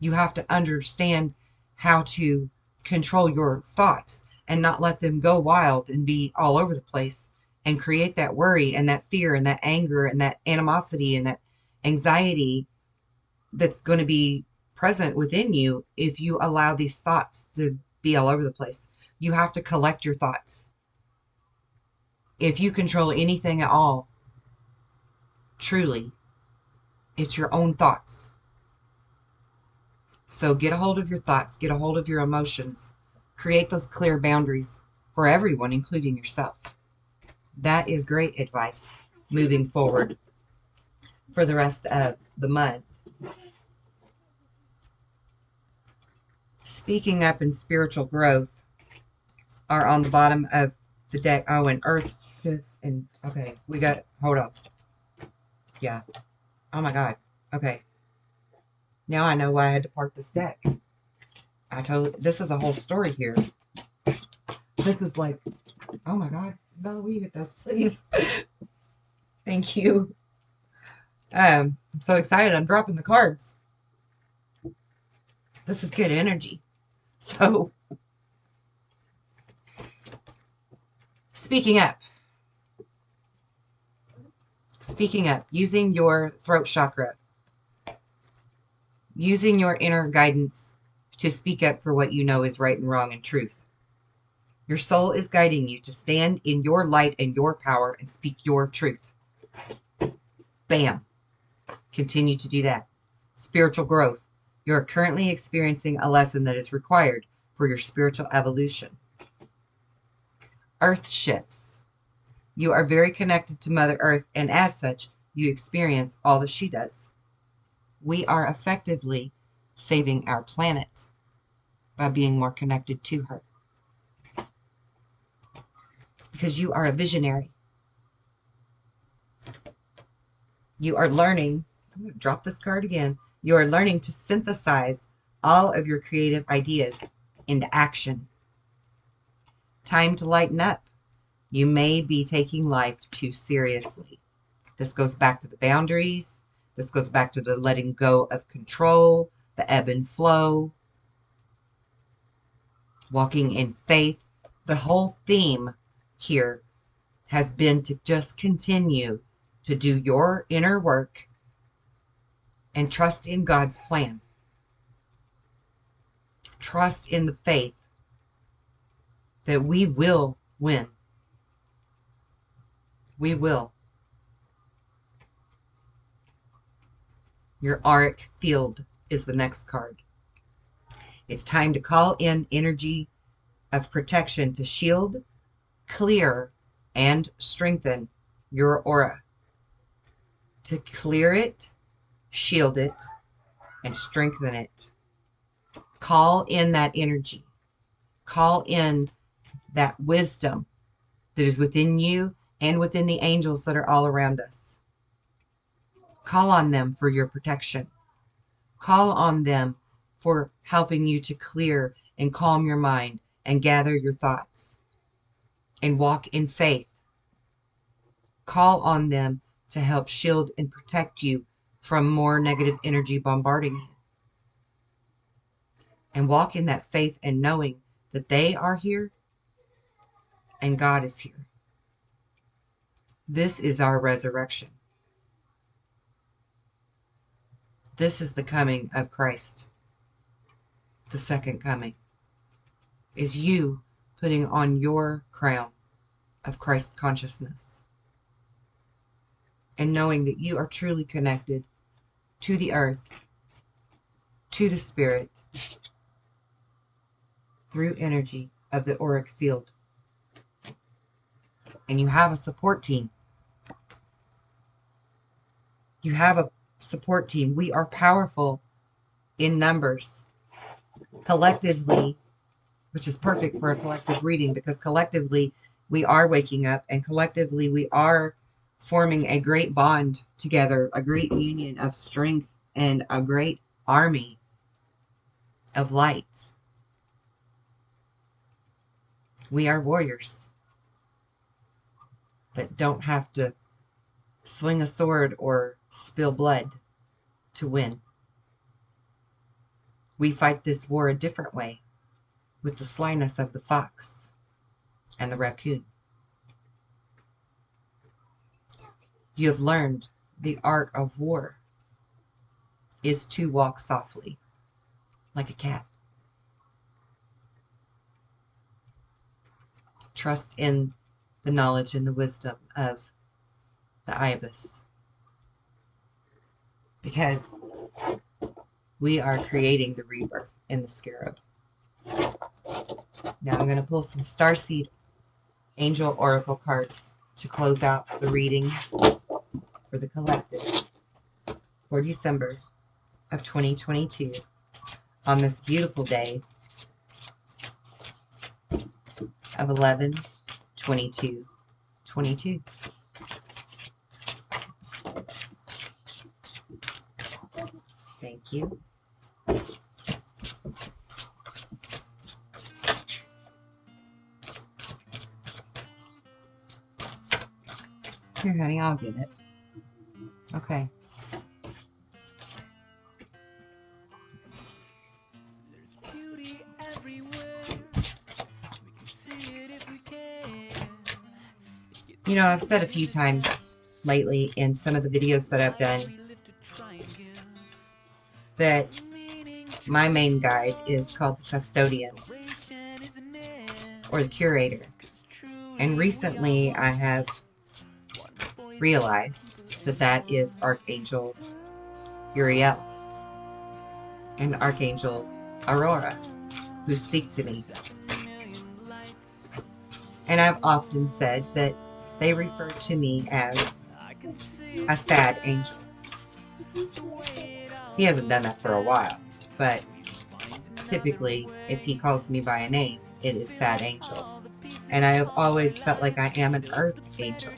You have to understand how to control your thoughts and not let them go wild and be all over the place and create that worry and that fear and that anger and that animosity and that anxiety that's going to be present within you if you allow these thoughts to be all over the place. You have to collect your thoughts. If you control anything at all, truly, it's your own thoughts. So get a hold of your thoughts, get a hold of your emotions, create those clear boundaries for everyone, including yourself. That is great advice moving forward for the rest of the month. Speaking up and spiritual growth are on the bottom of the deck. Oh, and earth shift and okay, we got, hold on. Yeah. Oh my God. Okay. Now I know why I had to part this deck. This is a whole story here. This is like, oh my God. Bella, will you get those, please? Thank you. I'm so excited. I'm dropping the cards. This is good energy. So, speaking up, using your throat chakra, using your inner guidance to speak up for what you know is right and wrong and truth. Your soul is guiding you to stand in your light and your power and speak your truth. Bam. Continue to do that. Spiritual growth. You are currently experiencing a lesson that is required for your spiritual evolution. Earth shifts. You are very connected to Mother Earth, and as such, you experience all that she does. We are effectively saving our planet by being more connected to her. Because you are a visionary. You are learning, I'm going to drop this card again. You are learning to synthesize all of your creative ideas into action. Time to lighten up. You may be taking life too seriously. This goes back to the boundaries. This goes back to the letting go of control, the ebb and flow, walking in faith. The whole theme here has been to just continue to do your inner work and trust in God's plan. Trust in the faith that we will win. We will. Your auric field is the next card. It's time to call in energy of protection to shield, clear, and strengthen your aura. To clear it, shield it, and strengthen it. Call in that energy. Call in that wisdom that is within you and within the angels that are all around us. Call on them for your protection. Call on them for helping you to clear and calm your mind and gather your thoughts and walk in faith. Call on them to help shield and protect you from more negative energy bombarding you. And walk in that faith and knowing that they are here and God is here. This is our resurrection. This is the coming of Christ. The second coming is you putting on your crown of Christ consciousness and knowing that you are truly connected to the earth, to the spirit, through energy of the auric field. And you have a support team. You have a support team. We are powerful in numbers. Collectively, which is perfect for a collective reading, because collectively we are waking up and collectively we are forming a great bond together, a great union of strength and a great army of light. We are warriors that don't have to swing a sword or spill blood to win. We fight this war a different way, with the slyness of the fox and the raccoon. You have learned the art of war is to walk softly, like a cat. Trust in the knowledge and the wisdom of the ibis, because we are creating the rebirth in the scarab. Now I'm going to pull some starseed angel oracle cards to close out the reading for the collective for December of 2022 on this beautiful day of 11/22/22. Thank you. Here, honey, I'll get it. Okay. There's beauty everywhere. We can see it if we can. You know, I've said a few times lately in some of the videos that I've done that my main guide is called the custodian or the curator. And recently I have realized that that is Archangel Uriel and Archangel Aurora, who speak to me. And I've often said that they refer to me as a sad angel. He hasn't done that for a while, but typically if he calls me by a name, it is sad angel. And I have always felt like I am an earth angel.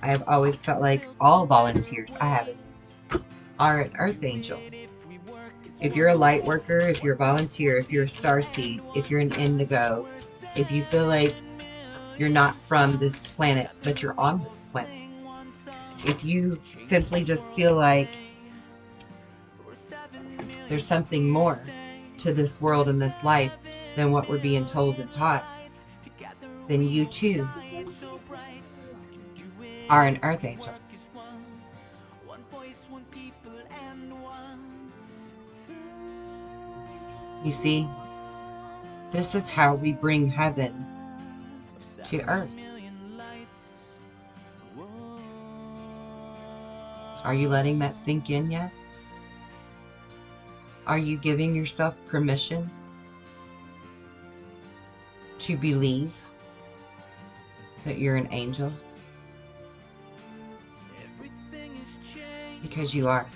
I have always felt like all volunteers I have are an earth angel. If you're a light worker, if you're a volunteer, if you're a starseed, if you're an indigo, if you feel like you're not from this planet, but you're on this planet, if you simply just feel like there's something more to this world and this life than what we're being told and taught, then you too are an earth angel. You see, this is how we bring heaven to earth. Are you letting that sink in yet? Are you giving yourself permission to believe that you're an angel? Because you are.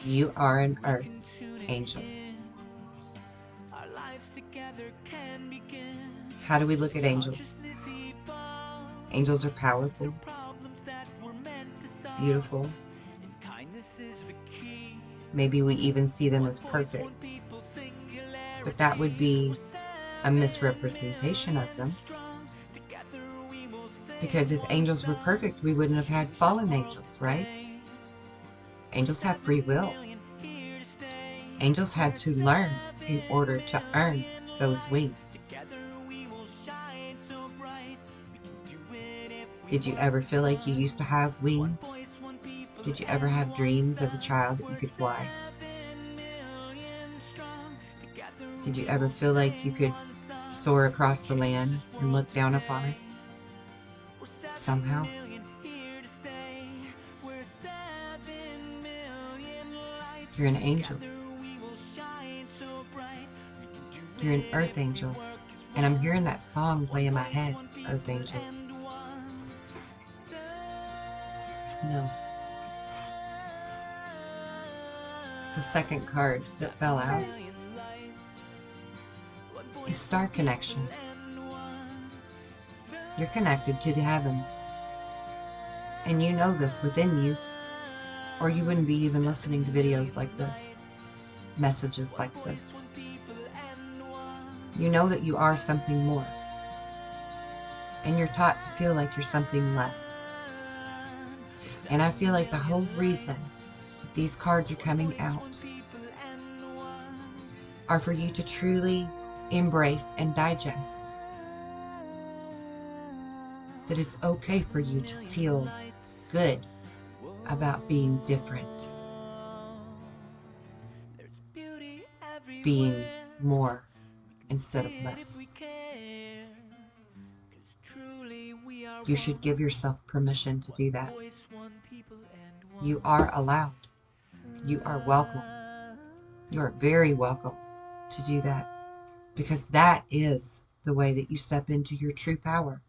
You are an earth angel. How do we look at angels? Angels are powerful, beautiful. Maybe we even see them as perfect. But that would be a misrepresentation of them. Because if angels were perfect, we wouldn't have had fallen angels, right? Angels have free will. Angels had to learn in order to earn those wings. Did you ever feel like you used to have wings? Did you ever have dreams as a child that you could fly? Did you ever feel like you could soar across the land and look down upon it? Somehow? You're an angel. You're an earth angel. And I'm hearing that song play in my head, Earth Angel. No. The second card that fell out is Star Connection. You're connected to the heavens. And you know this within you, or you wouldn't be even listening to videos like this, messages like this. You know that you are something more. And you're taught to feel like you're something less. And I feel like the whole reason that these cards are coming out are for you to truly embrace and digest that it's okay for you to feel good about being different, being more instead of less. You should give yourself permission to do that. You are allowed. You are welcome. You are very welcome to do that, because that is the way that you step into your true power.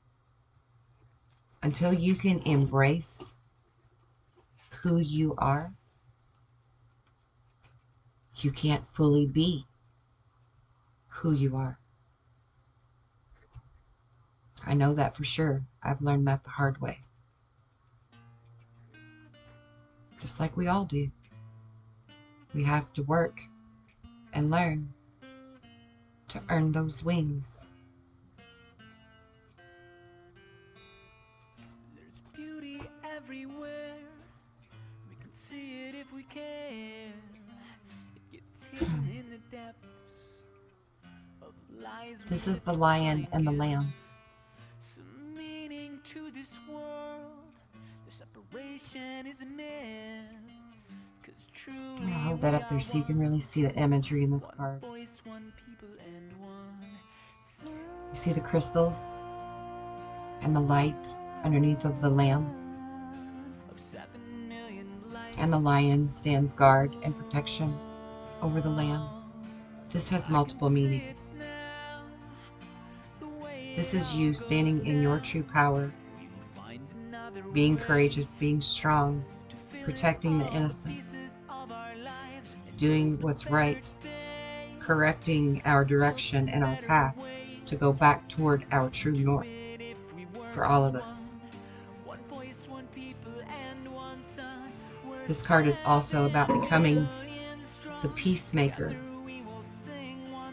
Until you can embrace who you are, you can't fully be who you are. I know that for sure. I've learned that the hard way. Just like we all do. We have to work and learn to earn those wings. There's beauty everywhere. We can see it if we care. It gets hidden in the depths of lies. This is the lion and the lamb. Some meaning to this world. The separation is a myth. I'm going to hold that up there so you can really see the imagery in this card. You see the crystals and the light underneath of the lamb. And the lion stands guard and protection over the lamb. This has multiple meanings. This is you standing in your true power, being courageous, being strong, protecting the innocent, doing what's right, correcting our direction and our path to go back toward our true north for all of us. This card is also about becoming the peacemaker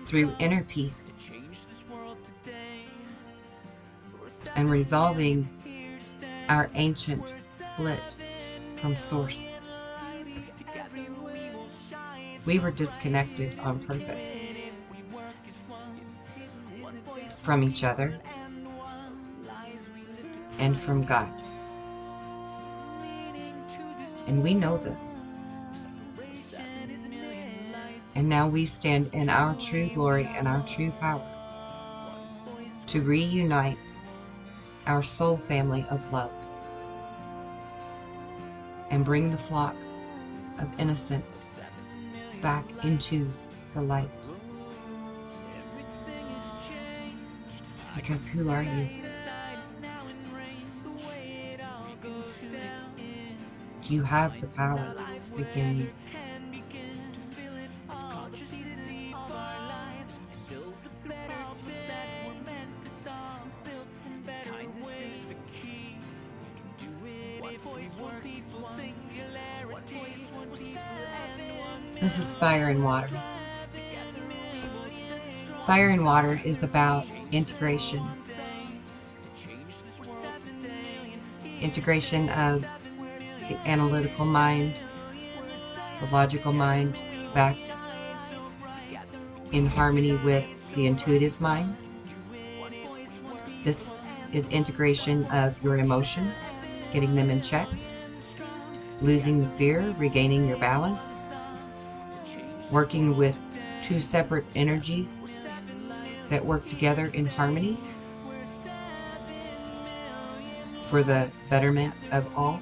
through inner peace and resolving our ancient split from source. We were disconnected on purpose from each other and from God. And we know this. And now we stand in our true glory and our true power to reunite our soul family of love and bring the flock of innocent back into the light. Because who are you? You have the power within you. This is fire and water. Fire and water is about integration. Integration of the analytical mind, the logical mind, back in harmony with the intuitive mind. This is integration of your emotions, getting them in check, losing the fear, regaining your balance, working with two separate energies that work together in harmony for the betterment of all.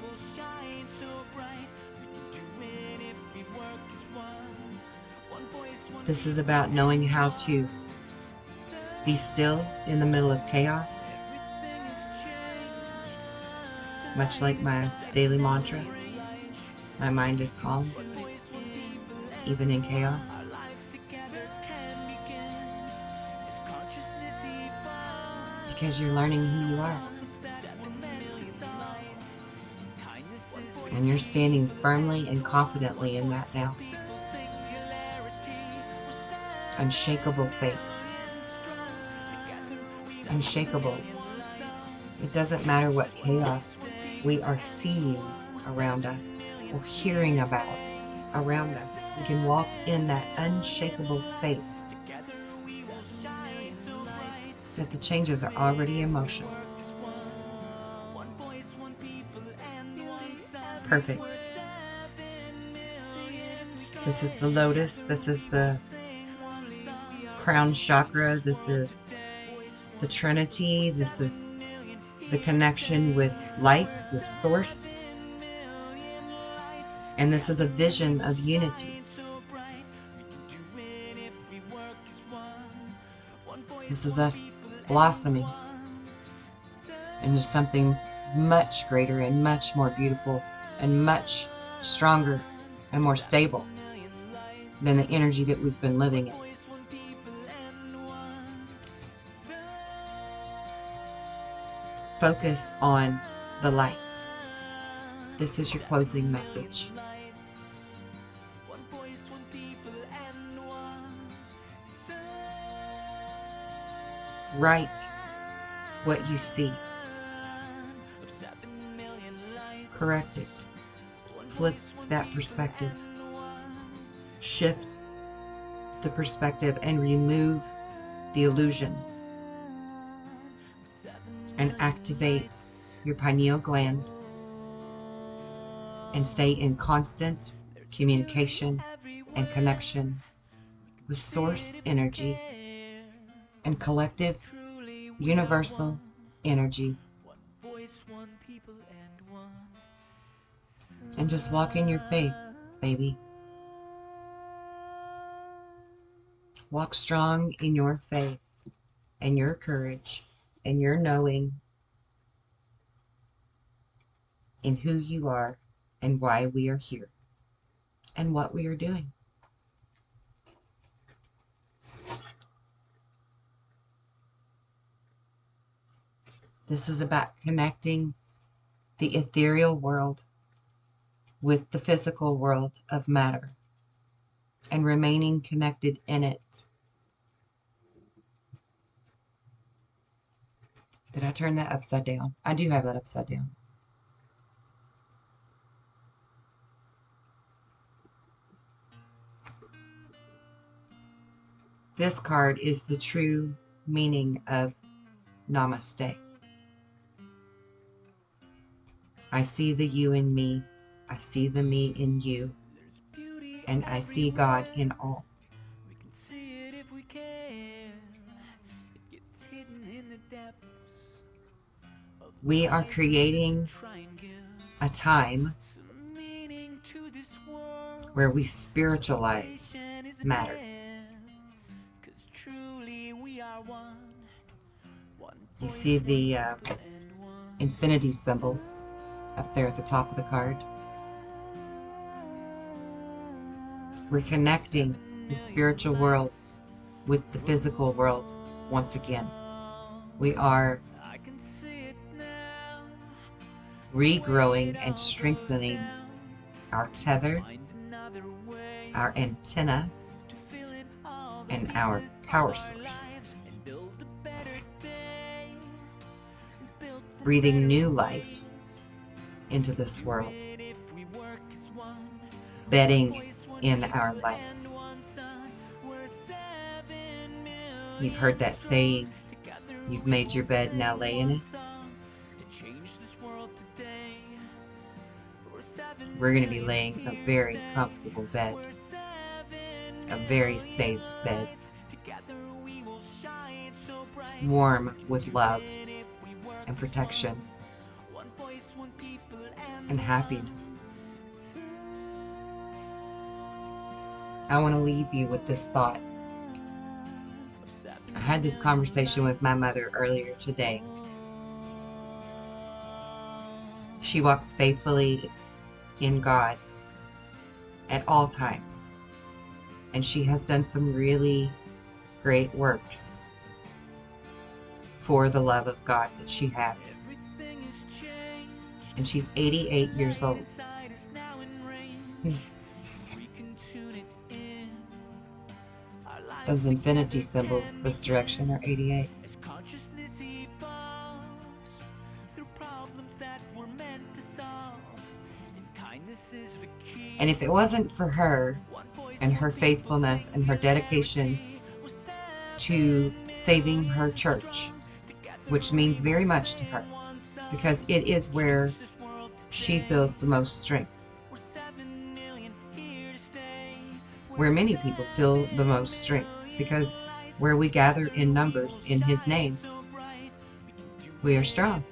This is about knowing how to be still in the middle of chaos, much like my daily mantra. My mind is calm, even in chaos. Because you're learning who you are. And you're standing firmly and confidently in that now. Unshakable faith. Unshakable. It doesn't matter what chaos we are seeing around us or hearing about around us. We can walk in that unshakable faith that the changes are already in motion. Perfect. This is the lotus. This is the crown chakra. This is the Trinity. This is the connection with light, with source. And this is a vision of unity. This is us blossoming into something much greater and much more beautiful and much stronger and more stable than the energy that we've been living in. Focus on the light. This is your closing message. Write what you see. Correct it. Flip that perspective. Shift the perspective and remove the illusion. And activate your pineal gland and stay in constant communication and connection with source energy and collective universal energy. And just walk in your faith, baby. Walk strong in your faith and your courage and your knowing in who you are and why we are here and what we are doing. This is about connecting the ethereal world with the physical world of matter and remaining connected in it. Did I turn that upside down? I do have that upside down. This card is the true meaning of Namaste. I see the you in me. I see the me in you. And I see God in all. We can see it if we can. It gets hidden in the depths. We are creating a time where we spiritualize matter. You see the infinity symbols up there at the top of the card. We're connecting the spiritual world with the physical world once again. We are regrowing and strengthening our tether, our antenna, and our power source. Breathing new life into this world, bedding in our light. You've heard that saying, you've made your bed, now lay in it. We're going to be laying a very comfortable bed, a very safe bed, warm with love and protection and happiness. I want to leave you with this thought. I had this conversation with my mother earlier today. She walks faithfully in God at all times, and she has done some really great works for the love of God that she has. And she's 88 years old. Those infinity symbols this direction are 88. And if it wasn't for her and her faithfulness and her dedication to saving her church, which means very much to her, because it is where she feels the most strength, where many people feel the most strength, because where we gather in numbers in His name, we are strong.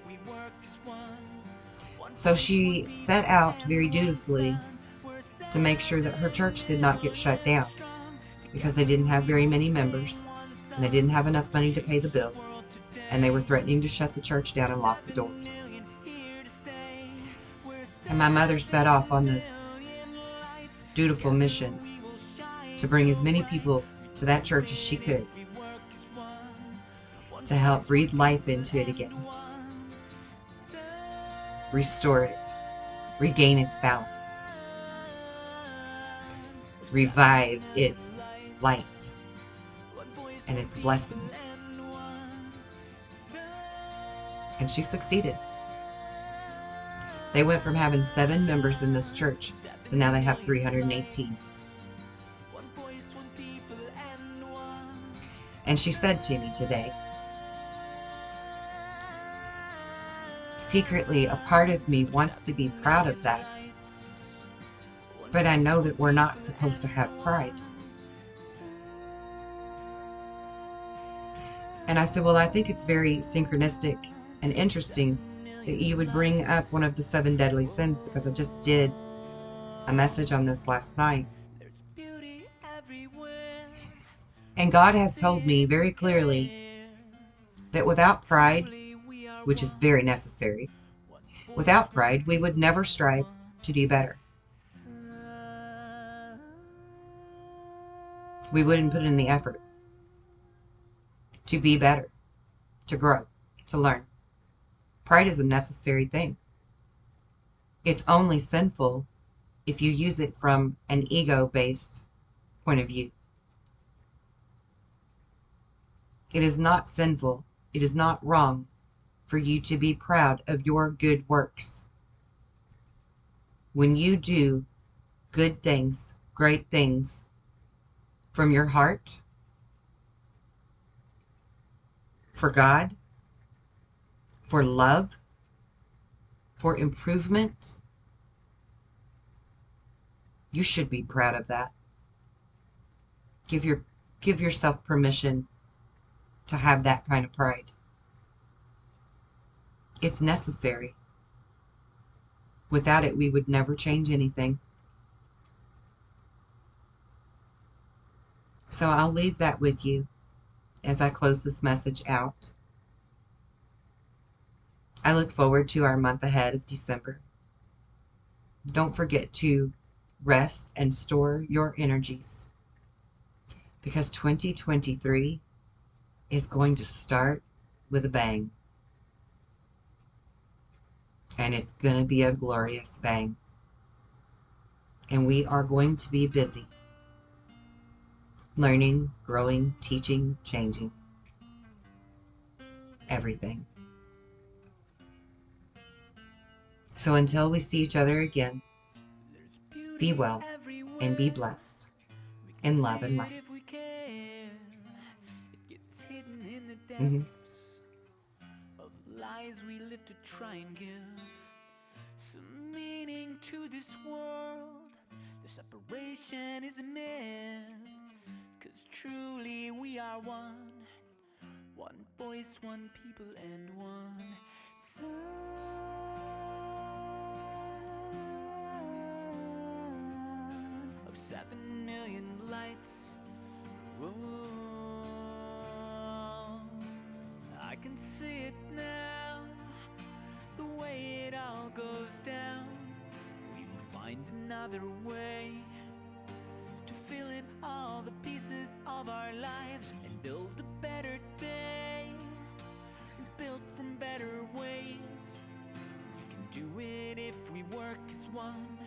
So she set out very dutifully to make sure that her church did not get shut down, because they didn't have very many members, and they didn't have enough money to pay the bills, and they were threatening to shut the church down and lock the doors. And my mother set off on this dutiful mission to bring as many people to that church as she could, to help breathe life into it again, restore it, regain its balance, revive its light and its blessing. And she succeeded. They went from having 7 members in this church to now they have 318. And she said to me today, secretly, a part of me wants to be proud of that, but I know that we're not supposed to have pride. And I said, well, I think it's very synchronistic and interesting that you would bring up one of the 7 deadly sins, because I just did a message on this last night. And God has told me very clearly that without pride, which is very necessary, without pride, we would never strive to do better. We wouldn't put in the effort to be better, to grow, to learn. Pride is a necessary thing. It's only sinful if you use it from an ego-based point of view. It is not sinful, it is not wrong for you to be proud of your good works. When you do good things, great things from your heart, for God, for love, for improvement, you should be proud of that. Give yourself permission to have that kind of pride. It's necessary. Without it, we would never change anything. So I'll leave that with you as I close this message out. I look forward to our month ahead of December. Don't forget to rest, and store your energies, because 2023 is going to start with a bang. And it's going to be a glorious bang. And we are going to be busy learning, growing, teaching, changing. Everything. So until we see each other again, be well and be blessed in love and light. Mm-hmm. Of lies we live to try and give some meaning to this world. The separation is a myth, 'cause truly we are one. One voice, one people, and one sun. Of 7 million lights. Whoa. I can see it now, the way it all goes down. We will find another way to fill in all the pieces of our lives and build a better day, built from better ways. We can do it if we work as one.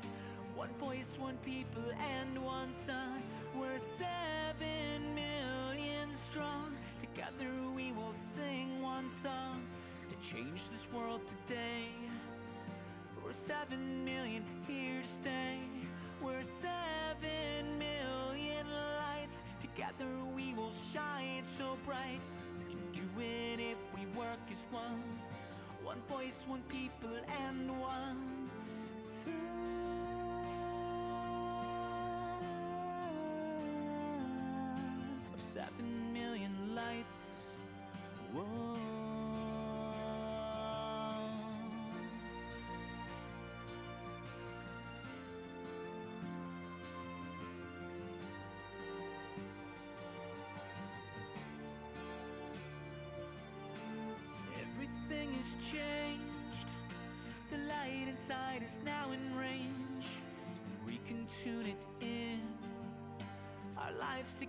One voice, one people, and one sun. We're 7 million strong. Together we will sing one song to change this world today. We're 7 million here to stay. We're 7 million lights. Together we will shine so bright. We can do it if we work as one. One voice, one people, and one sun. Of 7 million lights. Whoa. Everything is changed. The light inside is now in range. We can tune it in. Our lives together.